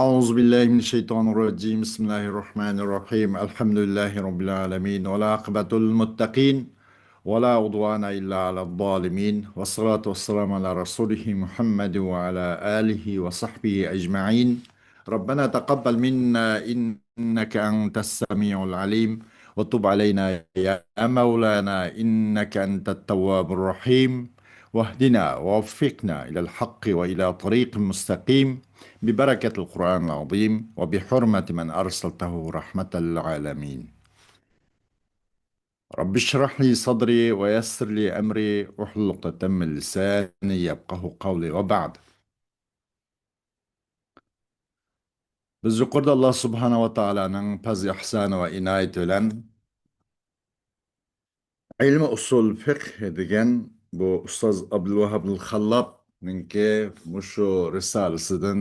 أعوذ بالله من الشيطان الرجيم بسم الله الرحمن الرحيم الحمد لله رب العالمين والعاقبة للمتقين ولا عدوان إلا على الظالمين والصلاة والسلام على رسوله محمد وعلى آله وصحبه أجمعين. ربنا تقبل منا إنك أنت السميع العليم وتب علينا يا مولانا إنك أنت التواب الرحيم واهدنا ووفقنا إلى الحق وإلى طريق مستقيم ببركة القرآن العظيم وبحرمة من أرسلته رحمة للعالمين. رب اشرح لي صدري ويسر لي أمري واحلل عقدة من لساني يفقه قولي وبعد. Biz yuqorida Alloh subhanahu va taolaning fazl ihsoni va inoyati bilan ilmi usul fiqh degan bu ustoz Abdulvahab al-Xallobninki mushu risolasidan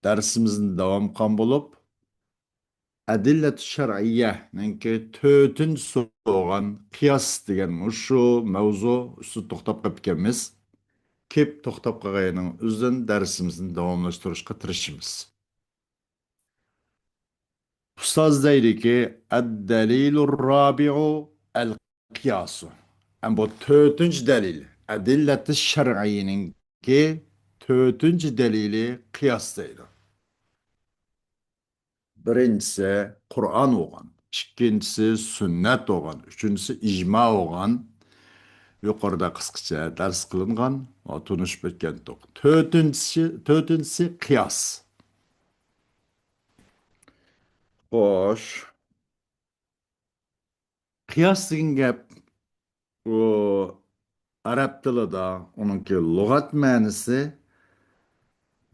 darsimizni davom qilgan bo'lib, Adillat shar'iyyaninki 4-chi bo'lgan qiyos degan mushu mavzu ustida to'xtab qolib ekanmiz. Kep to'xtab qolganning o'zidan darsimizni davomlashtirishga tirishimiz. Ustoz deydiki, ad-dalilur rabi'u al-qiyasu. Bu 4-chi dalil. Adillat shar'iyyaninki 4-chi dalili qiyos deydi. Birincisi Qur'on bo'lgan, ikkinchisi sunnat bo'lgan, uchinchisi ijmo bo'lgan. Yuqorida qisqacha dars qilingan va tunishib o'tgan. To'rtinchisi qiyos. Xo'sh, qiyos degan gap u arab tilida uningki lug'at ma'nosi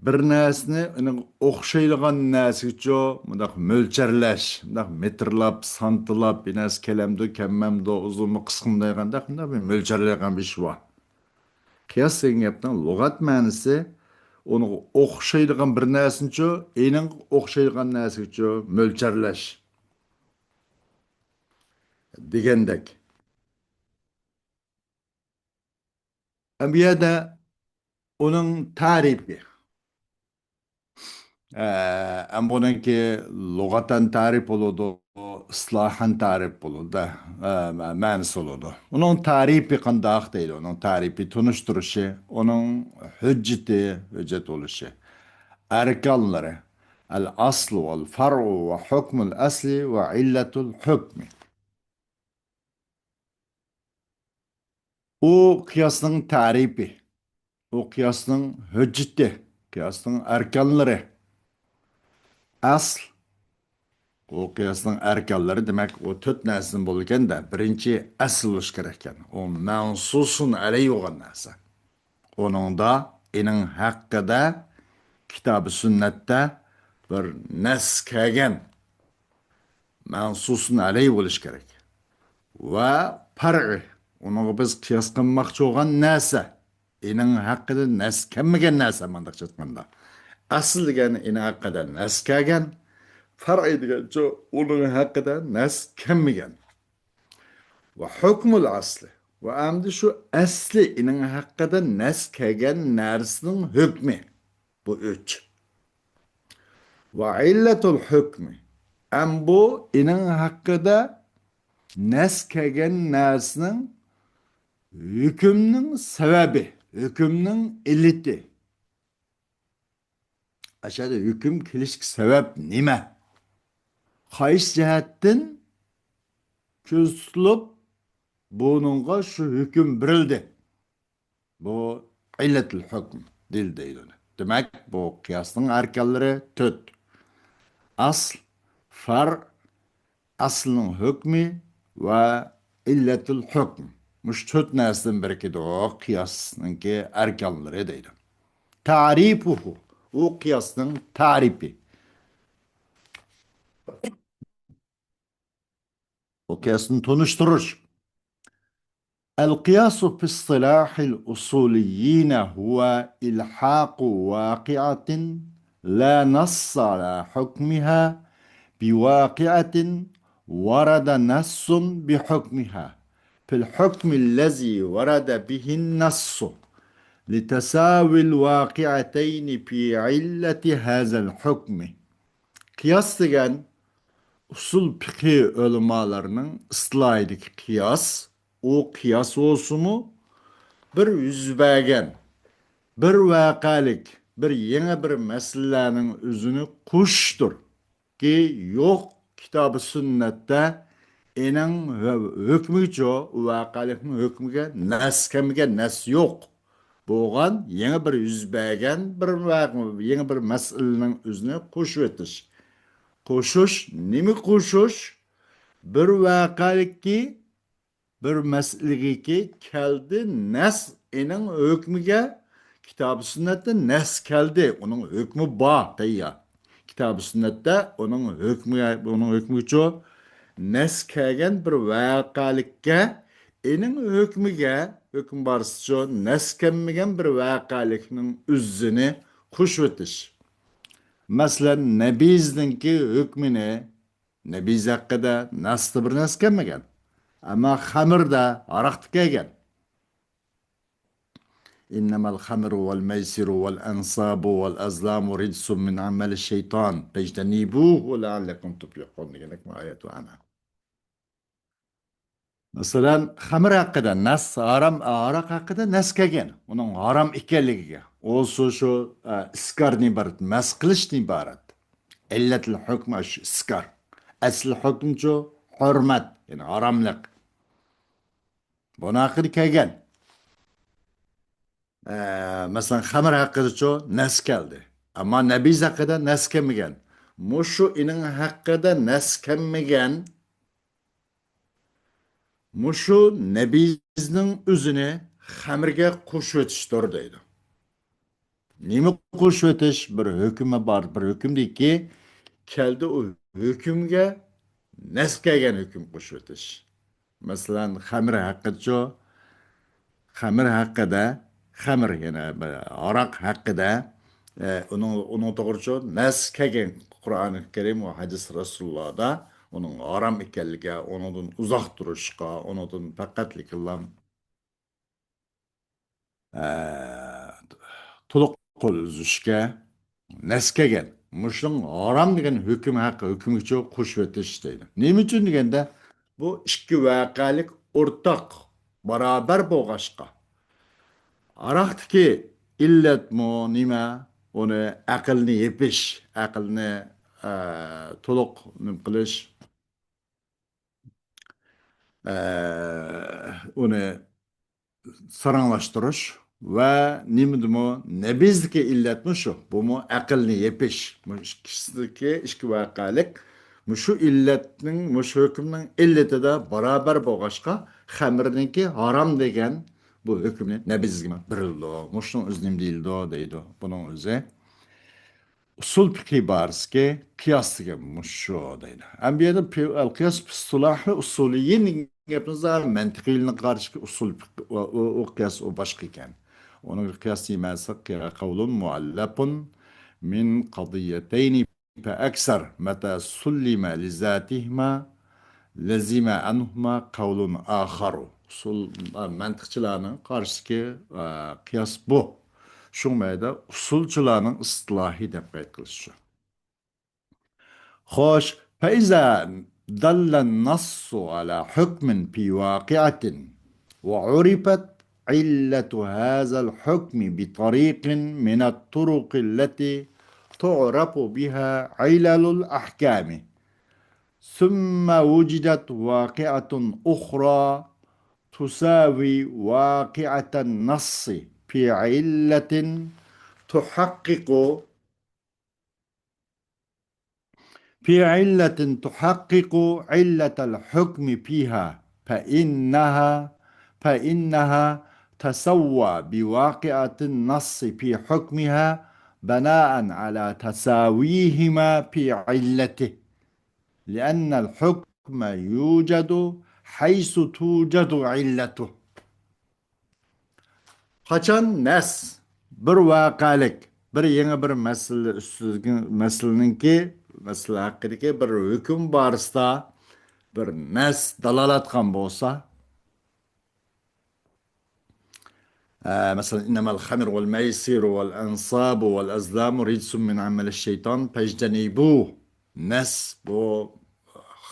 bir narsani o'xshaydigan narsaga mundaq mo'lcharlash, mundaq metrlab, santilab, bir narsa kelamdi, kemmamdi, uzunmi, qisqami deganda bunday bir mo'lcharlagan bir ish bor. Qiyos degan gapning lug'at ma'nosi uni o'xshaydigan bir narsani ening o'xshaydigan narsaga mo'lcharlash degandek. Bu yerda uning tarifi bununki lug'atan tarif bo'ladi, islohan tarif bo'ladi, ma'nosi bo'ladi. Uning tarifi qandoq deydi? Uning tarifi tunishtirishi, uning hujjat bo'lishi. Arkonlari al-aslu val-far'u va hukmul asli va illatul hukmi. U qiyosning tarifi, u qiyosning hujjati, qiyosning arkonlari. Asl o qiyosning arkonlari demak o 4 narsadan bo'lganda, birinchi asl bo'lish kerak ekan. O mansusun alayhi bo'lgan narsa. Oningda ening haqqida kitob sunnatda bir nas kelgan mansusun alayhi bo'lish kerak. Va far'i uni biz qiyos qilmoqchi bo'lgan narsa ening haqqida nas kelmagan narsa mandaqcha aytganda. Asl degani ening haqqida nas kelgan, far'i degancha uning haqida nas kelmagan. Va hukmul asli. Va endi shu asli ining haqida nas kelgan narsaning hukmi. Bu 3. Va illatul hukmi. Bu ining haqida nas kelgan narsaning hükümning sebebi, hükümning illati. Aşağıda hüküm kelishki sebep nima? Qaysi jihatdan ko'z tutilib buningga shu hukm berildi. Bu illatul hukm deydi. Demak, bu qiyosning arkonlari 4. Asl, far, aslning hukmi va illatul hukm. Mush 4 narsadan birikidir o qiyosninki arkonlari deydi. Ta'rifuhu, u qiyosning ta'rifi. O qiyosni tunushtirish. القياس في اصطلاح الأصوليين هو إلحاق واقعة لا نص على حكمها بواقعة ورد نص بحكمها في الحكم الذي ورد به النص لتساوي الواقعتين في علة هذا الحكم. Kıyas degan usul fiqhi ulamalarının ıslahidik kıyas. O kıyas olsumu bir yüzbägen, bir vakalik, bir yeni bir meselenin özünü kuştur. Ki yok kitabı sünnette enin hükmü ço, vakalikin hükmüge, neskemige nes yok. Boğan yeni bir yüzbägen, yeni bir meselenin özünü kuş etiş. Koşuş, nimi koşuş? Bir vakalik ki, bir meselegi ki keldi nes enin hükmüge kitab-ı sünnette nes keldi. Onun hükmü ba deyya. Kitab-ı sünnette onun hükmü ço nes kelgen bir vakalikke enin hüküm barısı ço nes kelmegen bir vakalikinin üzzünü kuş ötüş. Mesela Nebiz'deki hükmüne Nebiz hakkında nasıl bir nas kelmegen. Ama xamirda araq kelgan. İnnemel xamru vel meysiru vel ensabu vel azlamu ridsun min ameli şeytan. Fectenibuhu leallekum tuflihun degenek ayet var. Mesela xamir hakkında nas, araq hakkında nas kelgan. Onun haram ekanligiga. Olsa şu iskarni ibarat, mas qilishni ibarat. İlletil hukm iskar. Asl hukm şu hurmat, yani haramlık. Buna hakkında kelgan. Mesela xamir hakkında şu nas keldi. Ama Nebiz hakkında nas kelmegen. Muşu inin hakkında nas kelmegen, muşu Nebizning özüne xamirga qo'shib o'tishdir deydi. Nima qo'shib o'tish? Bir hukmi bor, bir hukmdiki keldi o hukmga nas kelgan hukm qo'shib o'tish. Masalan, xamir haqida, xamir yana aroq haqida onun to'g'richa nas kelgan Qur'oni Karim va hadis Rasulullohda onun harom ekanligi, ondan uzoq turishga, ondan faqatlik qilgan to'liq qo'l uzishga nas kelgan. Mushung harom degan hukm haqi hukmicha qo'shib o'tish deydi. Nima uchun deganda bu ikki voqelik o'rtoq barobar bo'lg'ashqa. Araqdaki illet mu nima? Onu aqlni yepish, aqlni to'liq nim qilish, uni saranglashtirish va nimdimi nebizdiki illatmi shu. Bu mu aqlni yepish. Ikkisidagi ikki voqelik shu illatning, shu hukmning illatida barobar bo'lg'ashqa xamirniki harom degan bu hükümle ne bizgime birildi o. Muşun öznem değildi o deydi o. Bunun özü. Usul fikri barski kıyaslıca muşu o deydi. Ambiyada kıyas pistolahı usuliyin yapınızda mentikilini karşı usul o kıyas o başka iken. Onun kıyası imensa kavlun muallapun min kadiyeteyni fe ekser meta sullime lizatihma lezime anhuma kavlun aharu. Usul mantıkçılarının karşıki kıyas bu. Şu meyda usulçılarının ıslahi dep kılışıyor. Hoş, feiza dallen nassu ala hükmin fi vakiatin ve urifet علة هذا الحكم بطريق من الطرق التي تعرف بها علل الأحكام ثم وجدت واقعة أخرى تساوي واقعة النص في علة تحقق تحقق علة الحكم فيها فإنها تسوى بواقعة النص في حكمها بناء على تساويهما في علته لأن الحكم يوجد حيث توجد علته. Kaçan nes bir vakalik, bir yeni bir meseleninki, mesele hakkındaki bir hüküm barısında bir nes dalalatkan bolsa, مثلا إنما الخمر والميسر والأنصاب والأزلام رجس من عمل الشيطان فاجتنبوه. Nas bu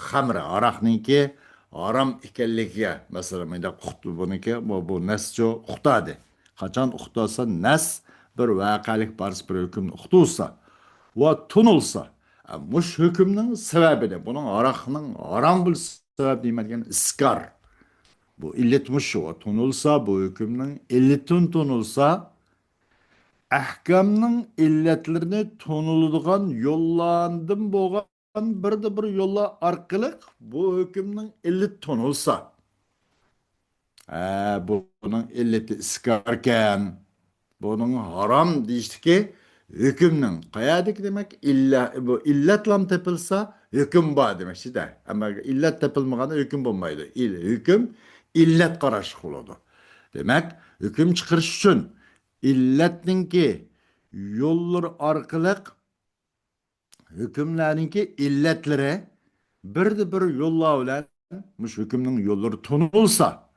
xamra aroqniki harom ekanligiga masalan menda uqdi buniki bu nascho uqtadi. Qachon uqtasa nas bir vaqalik barsi bir hukmni uqtulsa va tunulsa mush hukmning sababini buning aroqning harom bo'lish sabab nima degan iskar. Bu illetmiş şu. Tunulsa bu hükümün illetin tunulsa ahkamning illatlarini tunuladigan yo'llandim bo'lgan birda bir yo'llar orqali bu hukmning illat tunulsa buning illati iskarkan bunun haram deyishdiki hükümnün qayadik demek illa bu illatlam tepilsa hüküm var demek işte. Ama illat tepilmaganda hüküm bulmaydı. Hüküm illat qarash qiladi. Demek hüküm chiqarish uchun illatninki yo'llar orqali hükümlerinki illetlere bir yo'llar bilan mush hükümning yo'llari tunulsa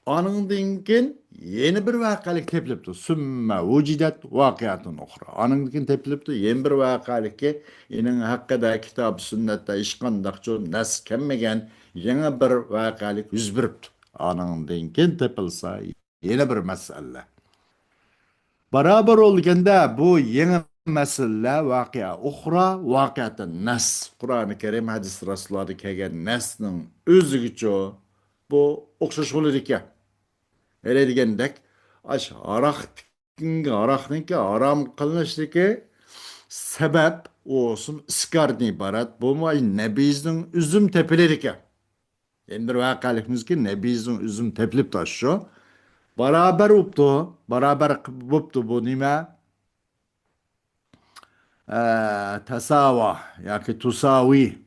anından keyin yeni bir vaqalik tepilibdi. Summa vujidat vaqiatun ukhra. Anından keyin tepilibdi yeni bir vaqalikki inin haqqida kitob sunnatda hech qandaqcho nas kelmagan yana bir vaqalik yuz beribdi. Anından keyin tepilsa yeni bir masala. Barabar olganda bu yeni masala vaqia ukhra vaqiatun nas. Qur'oni Karim hadis rasullarda kelgan nasning o'zigacha bu o'xshash bo'lar ekan. Öyle degandek, aroqninki harom qilinishligi sabab olsun iskardan iborat. Bo'lmay nabiyning uzum tepilar ekan. Endi bir vaqalikmizki nabiyning uzum tepilib shu. Barabar bo'pti, barabar bo'pti bu nima? Tasava yoki tusavi.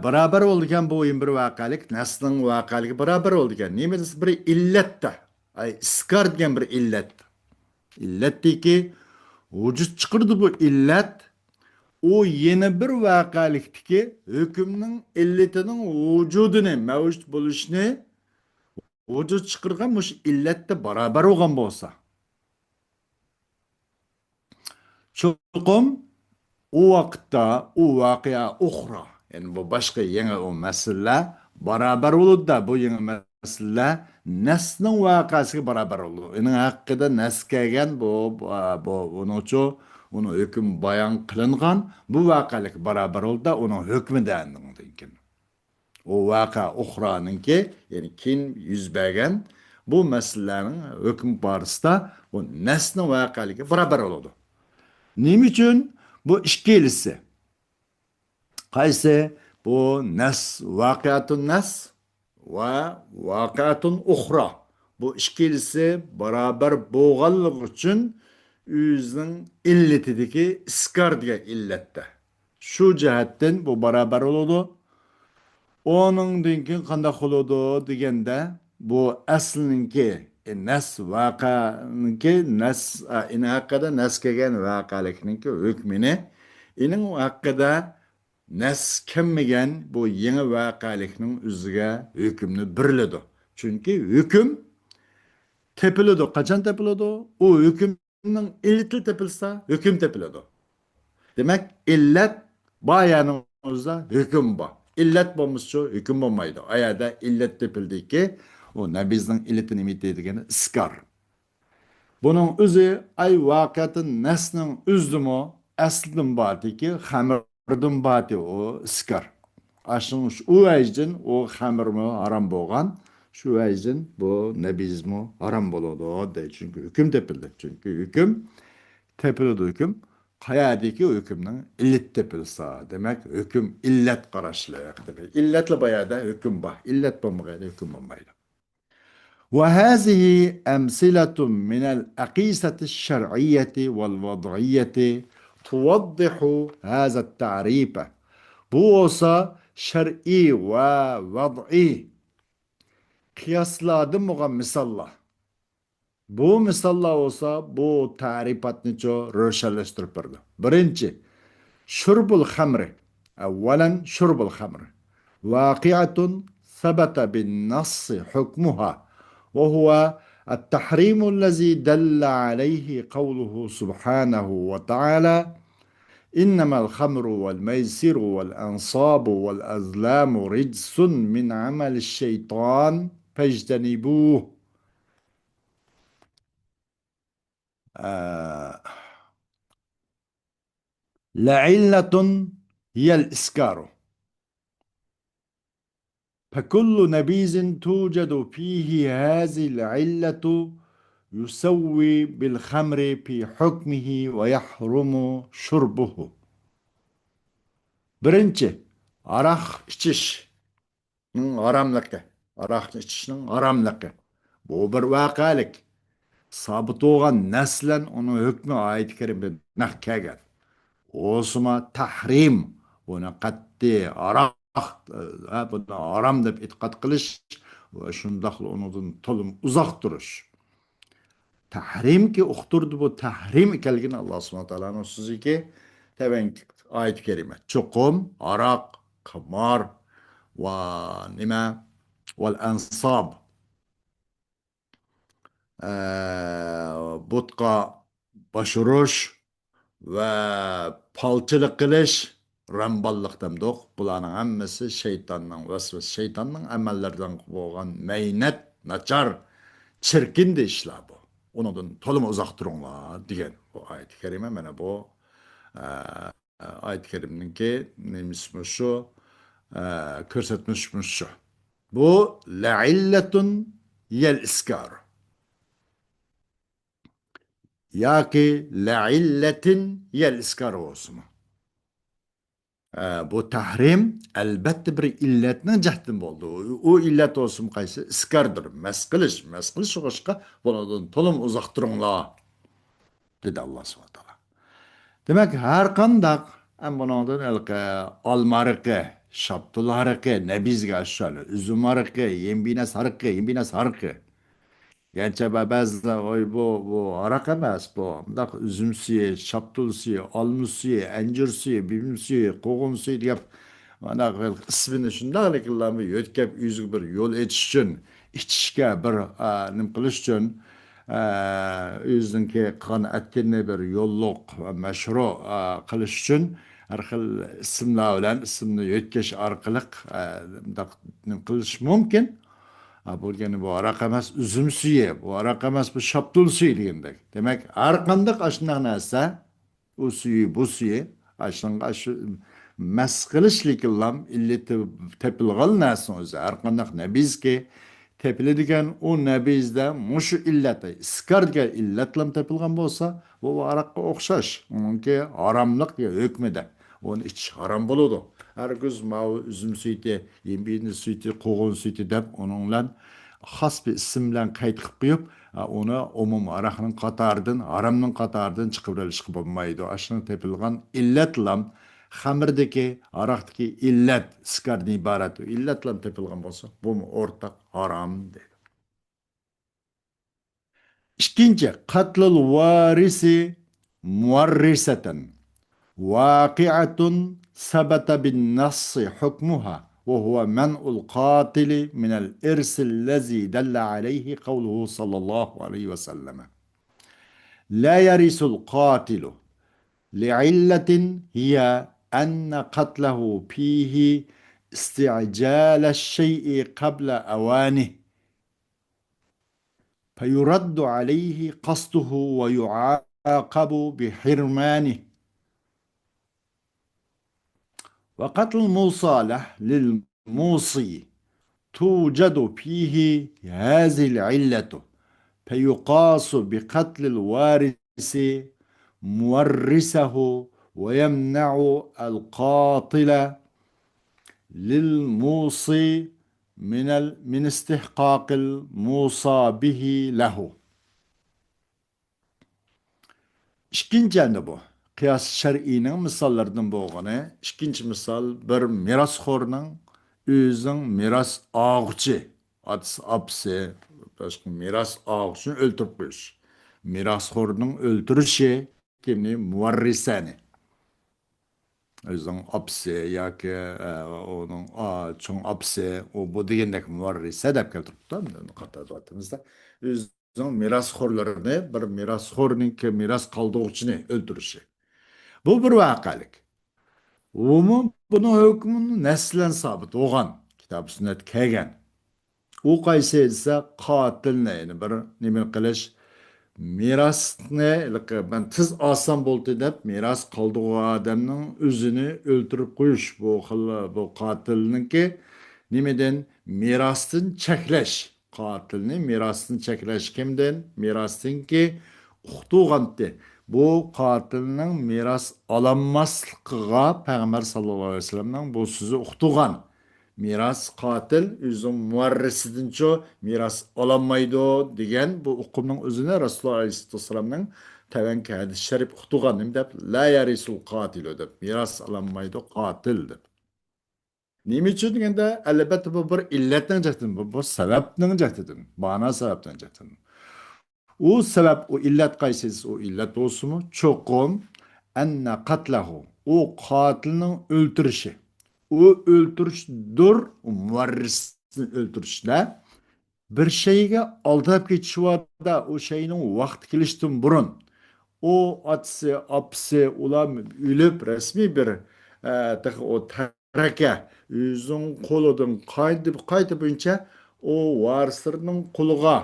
Beraber olgan bu bir vaqalik, nasling vaqaligi beraber olgan. Nima desa bir illatda, iskar degan bir illat. Illatdiki vujud chiqirdi bu illat. O yeni bir vaqalikdiki hukmning illatining vujudini, mavjud bo'lishini vujud chiqirgan mush illatda beraber olgan bo'lsa. Chuqum o vaqtda o voqea uxra. Yani bu başka yeni o mesele beraber olur da bu yeni mesele nesnin vakası beraber olur. Onun hakkında neskegen onun için onu hüküm bayan kılıngan bu vakalık beraber oldu da onun hükmü dendiğindir. O vaka uhranın ki yani kim yüz bergen bu meselelerin hüküm barısında o nesnin vakalık beraber oldu. Niçin bu işkilisi? Qaysi bu nas vaqiatun nas va vaqiatun ukhra. Bu ikkilisi beraber bo'lganligi uchun o'zining illatidagi iskar degan illatda. Shu jihatdan bu beraber bo'ladi. Onundan keyin qanday bo'ladi deganda bu aslinki nas vaqaniki nas ina haqida nas kelgan vaqalikniki hukmini inin haqida nas kelmagan bu yeni vaqalikning o'ziga hukmni beriladi. Chunki hukm tepiladi. Qachon tepiladi? O hukmning illati tepilsa, hukm tepiladi. Demak, illat bayaning o'zida hukm bor. Illat bo'lmasa hukm bo'lmaydi. Ayada illat tepildiki, o nabizning illatini nima deydigani iskar. Buning o'zi ay vaqiatin nasning o'zimi aslidan borki, xamirdan bati o iskar. Aslında o vecden o xamirmi haram bo'lgan, şu vecden bu nabizmi haram bo'ladi deydi. Çünkü hüküm tepildi. Çünkü hüküm tepildi hüküm. Qayadaki hükümden illet tepilsa demek hüküm illet qarashliq demek. Illetle bayada hüküm var. İllet bo'lmaganda hüküm bo'lmaydi. وهذه أمثلة من الأقيسة الشرعية والوضعية توضح هذا التعريف. Bu olsa şer'i ve vad'i kıyasladım olan misallar. Bu misallar olsa bu tarifatını çok röşelleştirip verdi. Birinci, şurbul hamri. Evvelen şurbul hamri. Vakiatun sabata bin nassi hukmuha. وهو التحريم الذي دل عليه قوله سبحانه وتعالى إنما الخمر والميسر والأنصاب والأزلام رجس من عمل الشيطان فاجتنبوه. آه لعلة هي الإسكار، فكل نبيذ توجد فيه هذه العلة يسوي بالخمر في حكمه ويحرم شربه. Birinchi, aroq ichishning haromligi. Aroqni ichishning haromligi. Bu bir voqelik. Sabit bo'lgan naslan uni hukmi oyat karimda naq kelgan. O'sma tahrim, buni qat'iy aroq buni harom deb e'tiqod qilish va shundaqla unidan to'lim uzoq turish. Tahrimki uqtirdi, bu tahrim ekanligini Alloh subhanahu va taoloning so'ziga tevanki oyat karima. Cho'qim, aroq, qimor va nima val ansab, butqa boshirish va palchilik qilish, ramballiq demdiq. Bularning hammasi shaytonning vasvas, shaytonning amallaridan bo'lgan maynat, nachar, çirkin de işler bu. Ondan to'lim uzoq turinglar degan bu oyat karima. Mana bu oyat karimninki nemisi shu, ko'rsatmish shu. Bu la'illatun yel iskar yoki la'illatin yel iskar olsun. Bu tahrim albatta bir illatni jahdim bo'ldi. U illat olsun qaysi? Iskardir. Mast qilish boshqa. Bundan to'lim uzoq turinglar dedi Alloh subhanahu wa taolo. Demak, har qandaq bundan ilqi olmariqi, shaptul hariqi, nabizga ashali, uzum hariqi, yembinas hariqi. Gerçi bazıda oy bu arak emas bu. Bundaq üzüm suyu, şaptul suyu, almış suyu, encir suyu, bilim suyu, qoğun suyu deyip bundaq ismini şundaq qilib yo'tkab yüzü bir yo'l etish uchun, ichishga bir nim qilish uchun o'ziniki qanoatini bir yo'lliq va mashru qilish uchun har xil ismlar bilan ismni yo'tkash orqali bundaq nim qilish mumkin. Bo'lgani bu aroq emas, uzum suyi, bu aroq emas, bu shaptul suyi degandek. Demak, har qanday ashunday narsa, u suyi, bu suyi, ashunga shu mas qilishlik bilan illati tepilgan narsa o'zi. Har qanday nabizki tepiladigan u nabizda mushu illati, iskar degan illat bilan tepilgan bo'lsa, bu aroqqa o'xshash. Uningki haromlik hukmida. Onu iç haram buludu. Herkes mavi üzüm sütü, yembiyini sütü, koğun sütü dep onunla has bir isimle kayıt kıyıp onu umum araqның qatardan, haramның qatardan çıkıvrılışkı bulmaydı. Aşının tepilgan illetlam, xamirdeki, araqdaki illet, skardan ibaret. İlletlam tepilgan bolsa, bu mu ortak haram dedi. İkinci, katlul varisi muarriseten. واقعة ثبت بالنص حكمها وهو منع القاتل من الإرث الذي دل عليه قوله صلى الله عليه وسلم لا يرث القاتل لعلة هي أن قتله فيه استعجال الشيء قبل أوانه فيرد عليه قصده ويعاقب بحرمانه. وقتل المصالح للموصي توجد فيه هذه العلة فيقاس بقتل الوارث مورثه ويمنع القاتل للموصي من استحقاق الموصى به له. İkinci bu. Qiyas şer'inin misallarından bo'lgani. İkinci misal bir mirasxo'rning o'zining miras og'chi, apsi, boshqa miras og'chini o'ltirib qo'yish. Mirasxo'rning o'ltirishi kimni? Muvarrisani. O'zining apsi yoki uning cho'ng apsi, u bu degandek muvarrisa deb keltiribdi. Qatorda mirasxo'rlarini bir mirasxo'rniki miras qoldiruvchini o'ldirishi. Bu bir voqelik. Buni hukmini naslan sobit bo'lgan. Kitob sunnat kelgan. U qaysi esa qotilni, ya'ni bir nima qilish, mirasni ben tiz olsam bo'ldi deb miras qoldirgan odamning o'zini o'ldirib qo'yish bu qotilniki nimadan mirosdan cheklash. Qotilni mirosdan cheklash kimdan? Mirosdanki uqtug'anti. Bu qotilning miros ololmasligiga payg'ambar sallallohu alayhi vasallamning bu so'zi uqtug'an. Miras qotil o'zi muvarrisidincho miras ololmaydi degan bu uqumning o'zini Rasululloh alayhivasallamning tavanki hadis sharif uqtug'an deb la yarisul qotilu deb miras ololmaydi qotil deb. Nima uchun deganda albatta bu bir illatning jihatidan, bu sababning jihatidan, ma'no sababning jihatidan. U sabab, u illat qaysi? U illat bo'lsa-mu, cho'qim anna qatlahu. U qotilning o'ltirishi. U o'ltirishdir, muvarrisni o'ltirishda bir şeyga aldab ketishda o şeyning vaqti kelishdan burun o otsi, apsi ular o'lib rasmiy bir o taraka o'zining qo'lidan qaytibuncha o varislarning qo'liga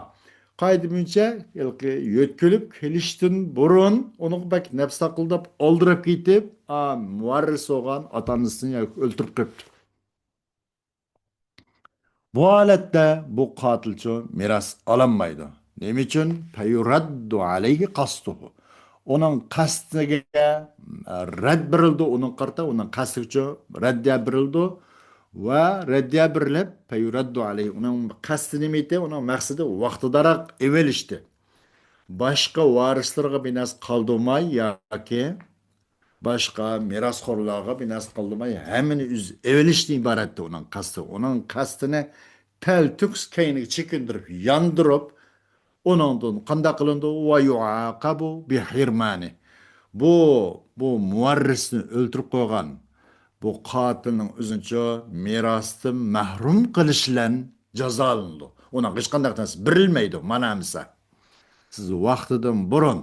qaydimınca yo'tkilib kelishdan burun onu bak nafs taqildab oldirib ketib, muvarris olgan ota-onasini o'ltirib qo'yibdi. Bu holatda bu qotilchi miras ololmaydi. Nima uchun? Fayuraddu alayhi qasduhu. Onun qasdiga rad berildi, onun qarta, onun qasdiga raddiya berildi va raddiya berilib fayuraddu alayhi. Onun qasdi nima edi? Onun maqsadi vaqtidaroq evelishdi. Başqa varislarga binas qaldırmay yoki başqa mirasxo'rlarga binas qaldırmay hammani evelishdan iboratdi onun qasdi. Onun qasdini teltüks keyni çekindirip yandırıp onundan qanda qılındı va yuaqabu bi hirmani. Bu muvarrisni o'ltirib qo'ygan bu qotilning o'zincha mirosdan mahrum qilish bilan jazolandi. Ona hech qanday narsa berilmaydi. Mana misol. Siz vaqtidan burun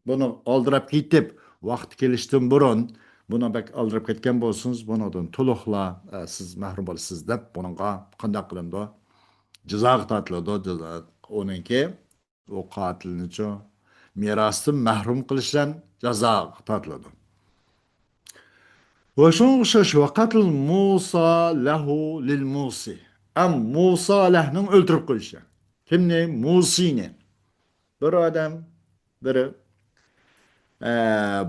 bunu oldirib ketib, vaqti kelishdan burun buni bak oldirib ketgan bo'lsangiz, bundan to'liqla siz mahrum bo'lasiz deb bunga qanday qilindi? Jazo tortiladi. Jazo onunki o qotilnichi mirosdan mahrum qilishdan jazo tortiladi. Va shunga o'xshash vaqatul Musa lahu lil Musi. Musa lahning o'ldirib qo'yishi. Kimni? Musini. Bir odam biri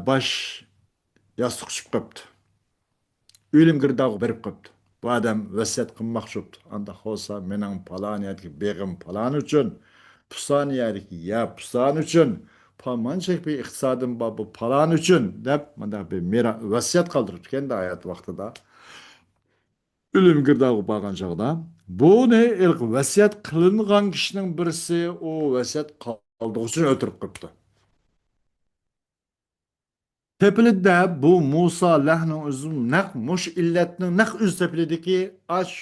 bosh yostiq tushib qopti. O'lim girdog'i berib qopti. Bu odam vasiyat qilmoqchi bo'ldi. Anda xo'sa mening paloniyatki beg'im palon uchun, pusaniyatki ya pusan uchun, palmanchak bir iqtisodim bor bu palon uchun deb mana bir vasiyat qoldirib ketdi hayot vaqtida. O'lim girdog'i bo'lgan chog'da buni ilk vasiyat qilingan kishining birisi o vasiyat qoldiruvchi uchun o'tirib qopti. Tepilide bu Musa lahning o'zi naq mush illatning naq o'z tepilidagi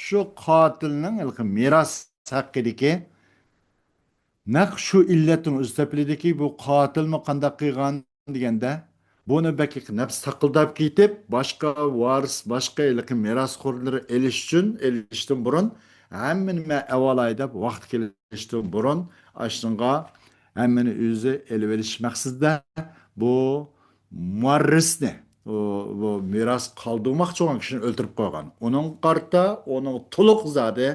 shu qotilning miros haqidagi naq shu illatning o'z tepilidagi bu qotilni qanday qilgan deganda buni bakik nafs taqildab ketib boshqa varis boshqa mirosxo'rlari elishdan burun hammani avvalay deb vaqt kelishdan burun ashunga hammani o'zi elib olish maqsadida bu muarrisni bu miras qaldırmoqchi olan kişini o'ldirib qo'ygan. Onun qarta, onun to'liq zade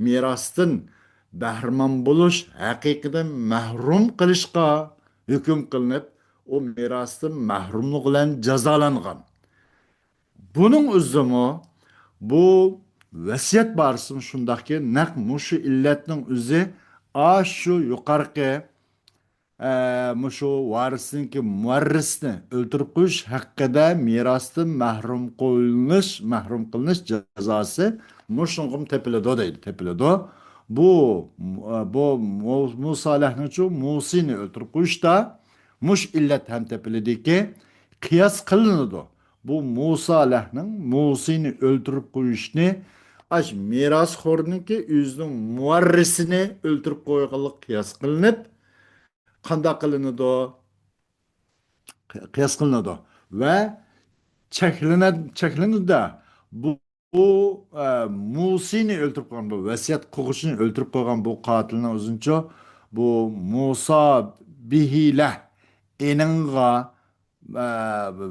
mirasdan bahramon bo'lish, haqiqatan mahrum qilishga hukm qilinib, o mirasdan mahrumlik bilan jazolangan. Buning o'zimi bu vasiyat barsin shundaqki, naq mushu illatning o'zi shu yuqorqi şu varisninki muvarrisni o'ldirib qo'yish haqida mirosdan mahrum qilinish jazosi mushunqim tepiladi deydi. Tepiladi. Bu Musa alayhichu Musini o'ldirib qo'yishda mush illat ham tepiladiki qiyos qilinadi. Bu Musa alayhining Musini o'ldirib qo'yishni Aş mirasxo'rniki o'zining muvarrisini o'ltirib qo'yganlik qiyos qilinib, qanday qilinadi? Qiyos qilinadi va cheklanadi. Bu Musini o'ltirib qo'ygan, bu vasiyat qilg'uchini o'ltirib qo'ygan bu qotilni o'zincha bu Musa bihilah eningga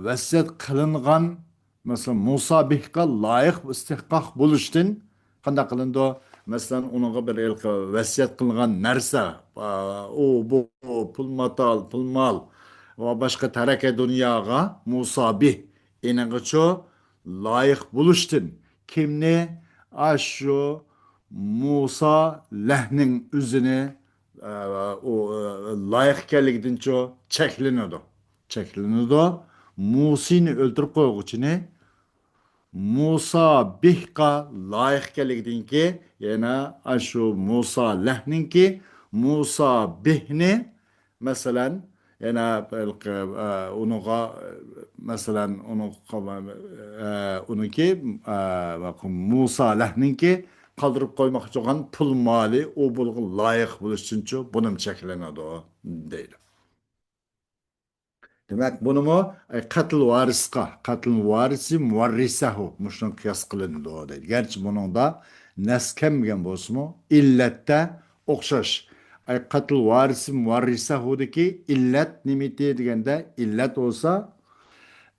vasiyat qilingan, masalan Musa bihga loyiq istihqoq bo'lishdan qanday qilindi? Masalan, uningga bir vasiyat qilingan narsa, u bu pul matal, pul mol va boshqa taraka dunyoga Musa bih eninggacha loyiq bo'lishdan kimni ashu Musa lahning o'zini o loyiq ekanligidancha cheklanadi. Cheklanadi. Musini o'ltirib qo'yg'uchini Musa bihqa loyiq ekanligidan ki yana ashu Musa lahninki Musa bihni masalan yana unuga masalan uniki Musa lahninki qoldirib qo'ymoqchi bo'lgan pul moli u bo'lga loyiq bo'lish uchunchi bunim cheklanadi deydi. Demek bunu mu katıl variska, katıl varisi muvarrisahu muşun kıyas kılındı o değil. Gerçi bunun da neskemgen bolsun mu illette okşaş. Katıl varisi muvarrisahudaki illet nimiti degende illet olsa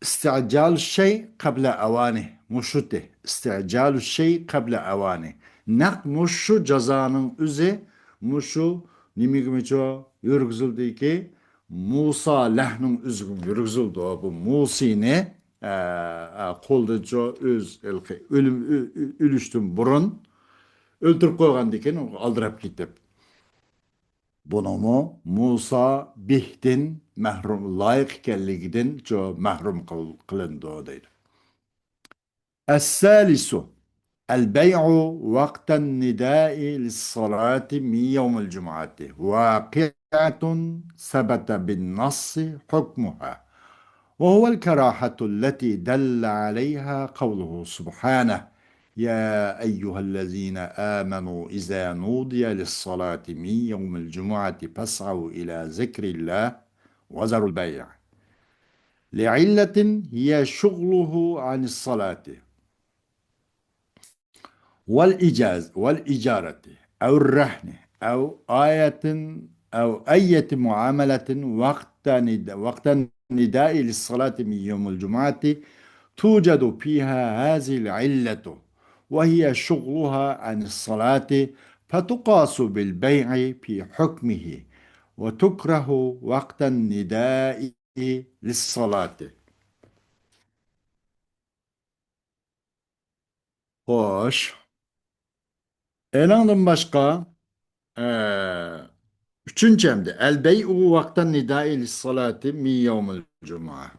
isti'calu şey kabla avani muşuti. İsti'calu şey kabla avani. Nak muşu cezanın üzü muşu nimigimiço yürgüzüldü ki Musa lahning üzgün yürgüzüldü. Bu Musini qo'ldacho o'z o'lishdan burun o'ltirib qo'ygan ekan, aldirab ketib. Bunimi Musa bihdan mahrum loyiq ekanligidan mahrum qilindi deydi. As-salisu البيع وقت النداء للصلاة من يوم الجمعة واقعة ثبت بالنص حكمها وهو الكراهة التي دل عليها قوله سبحانه يا أيها الذين آمنوا إذا نودي للصلاة من يوم الجمعة فاسعوا إلى ذكر الله وذروا البيع لعلة هي شغله عن الصلاة والإجارة أو الرهن أو آية أو أي معاملة وقت النداء للصلاة من يوم الجمعة توجد فيها هذه العلة وهي شغلها عن الصلاة فتقاس بالبيع في حكمه وتكره وقت النداء للصلاة. Hoş. Elandan başka üçüncü emde el bey'u vaktan nidai lissalati min yevmil cuma.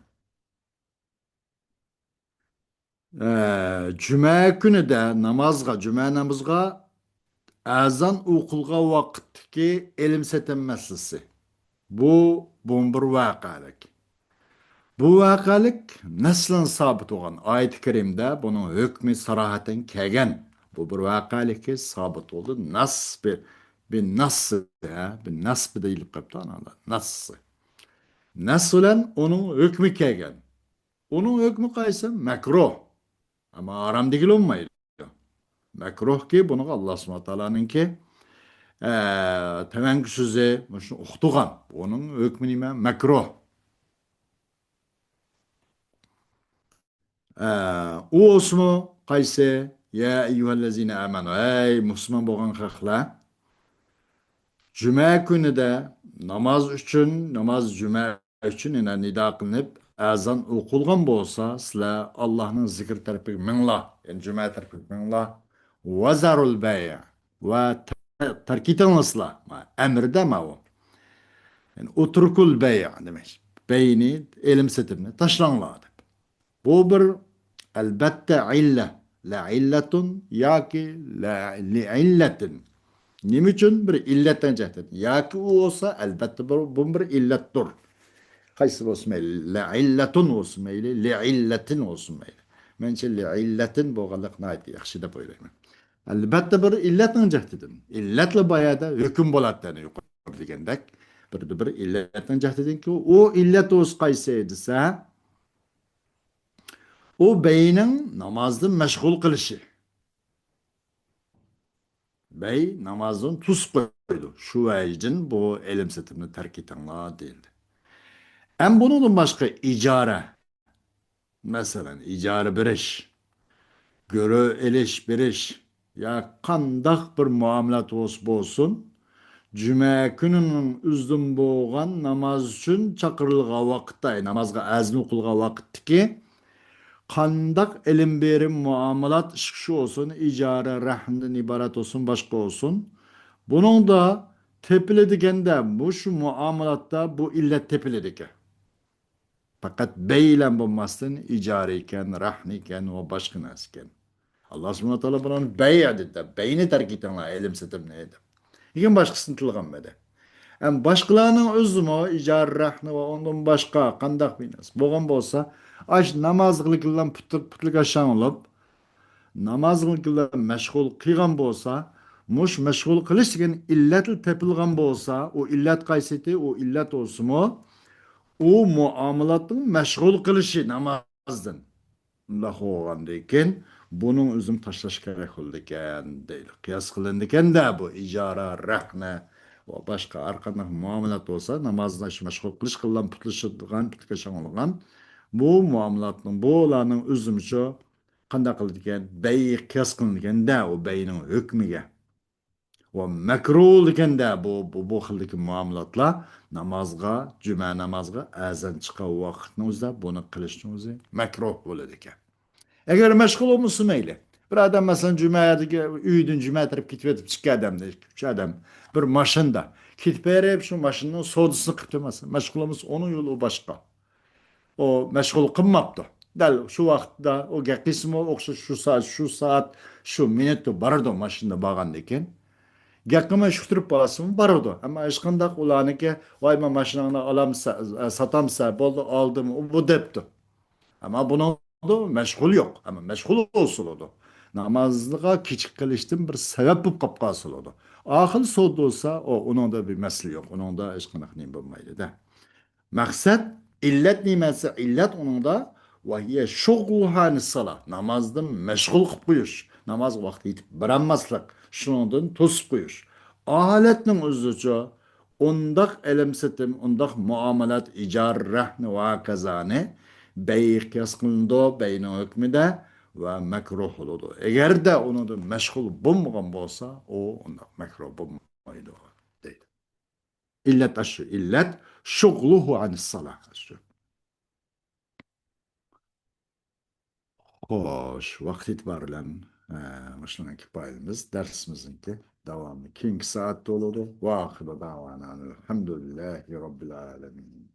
Cuma günü de namazga, cuma namazga azan ukulga vakitki elimseten meselesi. Bu bir vakalık. Bu vakalık nasıl sabit olan ayet-i kerimde bunun hükmü sarahaten kegen. Bu bir vakalık ki sabit oldu. Bir nasb deyilip kaptı ananda. Nas olan onun hükmü kegen. Onun hükmü kaysa mekruh. Ama aram değil olmaydı. Mekruh ki bunu Allah subhanahu ta'ala'nın ki temenki sözü uxtuğan. Onun hükmü nime mekruh. O olsun kaysa ya eyyühellezine amenu. Ey Müslüman boğan xalqlar. Cuma günü de namaz cuma üçün yine nida kılınıp azan okulgan bolsa sizler Allah'ın zikir tarafı minla yani cuma tarafı minla ve zarul bey' ve terkiten ıslah emrde ma o yani utrukul bey' demek beyni elim setimini taşlanladı. Bu bir elbette la illetun ya ki la li illetin. Nim için bir illetten cehdet. Ya ki o olsa elbette bu bir illettir. Kaysı olsun meyli. La illetun olsun meyli. Li illetin olsun meyli. Mençe li illetin boğalık naydi. Yakşı da böyle. Albatta bir illatning jahdidan. Illatla bayada hukm bo'ladini yuqori degandek. Bir illatning jahdidanki u illat o'z qaysi desa, u beyning namozni mashg'ul qilishi. Bey namozdan tus qo'ydi. Shu vajdan bu ilm sitimni tark etinglar deyildi. Hem bunun başka icare. Mesela icare biriş. Görü eliş biriş. Ya kandak bir muamelat olsun. Cüme gününün üzdün boğan namaz için çakırılga vakitte, namazga azmi kılga vakitti ki, kandak elim berim muamelat şu olsun, icare, rahmden ibaret olsun, başka olsun. Bunun da tepelediğinde bu şu muamelatta bu illet tepeledik. Fakat beylen bulmasın icari iken, rahni iken ve başka nas iken. Allah subhanahu wa ta'ala bunun bey dedi. Beyni terk etenler elim setim neydi? İkin başkasını tılganmadı. Hem başkalarının özümü icari rahni ve ondan başka kandak binas. Boğan bolsa aş namaz kılıkılan pıtlık aşağı olup namaz kılıkılan meşgul kıygan bolsa muş meşgul kılış degen illetli tepilgan bolsa o illet kayseti o illet olsumu u muomalatning mashg'ul qilishi namozdan undoq bo'lganda ekan buning o'zini tashlash kerak bo'ldi ekan deydi qiyos qilindi ekanda bu ijara rahna va boshqa har qanday muomalat bo'lsa namozni shu mashg'ul qilish bilan putlashadigan putkashangilgan bu muomalatning bu ularning o'zimicha qanday qildi ekan bay qiyos qilindi ekanda u bayning hukmiga va makruh deganda bu xildagi muomalatlar namozga juma namozga azan chiqqan vaqtni o'zida buni qilishni o'zi makruh bo'ladi ekan agar mashg'ul bo'lmasa mayli bir odam masalan jumadagi uydan juma taraf ketib yotib chiqqan odamda uch odam bir mashinada ketib berib shu mashinani sodisini qilib turmasa mashg'ul bo'lmasa uning yo'li boshqa o mashg'ul qilmabdi dal shu vaqtda o qismi o'xshash shu soat shu minutda boradi mashinada borganda ekan gapga shu turib borasizmi boradi ammo hech qanday ularniki voy man mashinani olamsa sotamsa bo'ldi oldim bu debdi ammo buni mashg'ul yo'q ammo mashg'ul bo'lsin namozga kechik qilishdan bir sabab bo'lib qolib qolsa oxir sud bo'lsa uningda bir masala yo'q uningda hech qanaqa bo'lmaydida maqsad illat nimasi illat uningda vahiy shug'luhani sala namozdan mashg'ul qilib qo'yish namoz vaqti yetib borolmaslik shuningdan to'sib qo'yish olatning o'zicha undaq ilm sitim undaq muomalat ijar rahni va kazani bey qiyos qilindi beyni hukmida va makruh bo'ladi agarda unidan mashg'ul bo'lmagan bo'lsa u undaq makruh bo'lmaydi deydi illat shu illat shug'luhu anis salah shu xo'sh vaqt e'tibori bilan shunaqa kifoyamiz darsimizniki davomi keyingi soatda bo'ladi va oxiru davana alhamdulillahi robbil alamin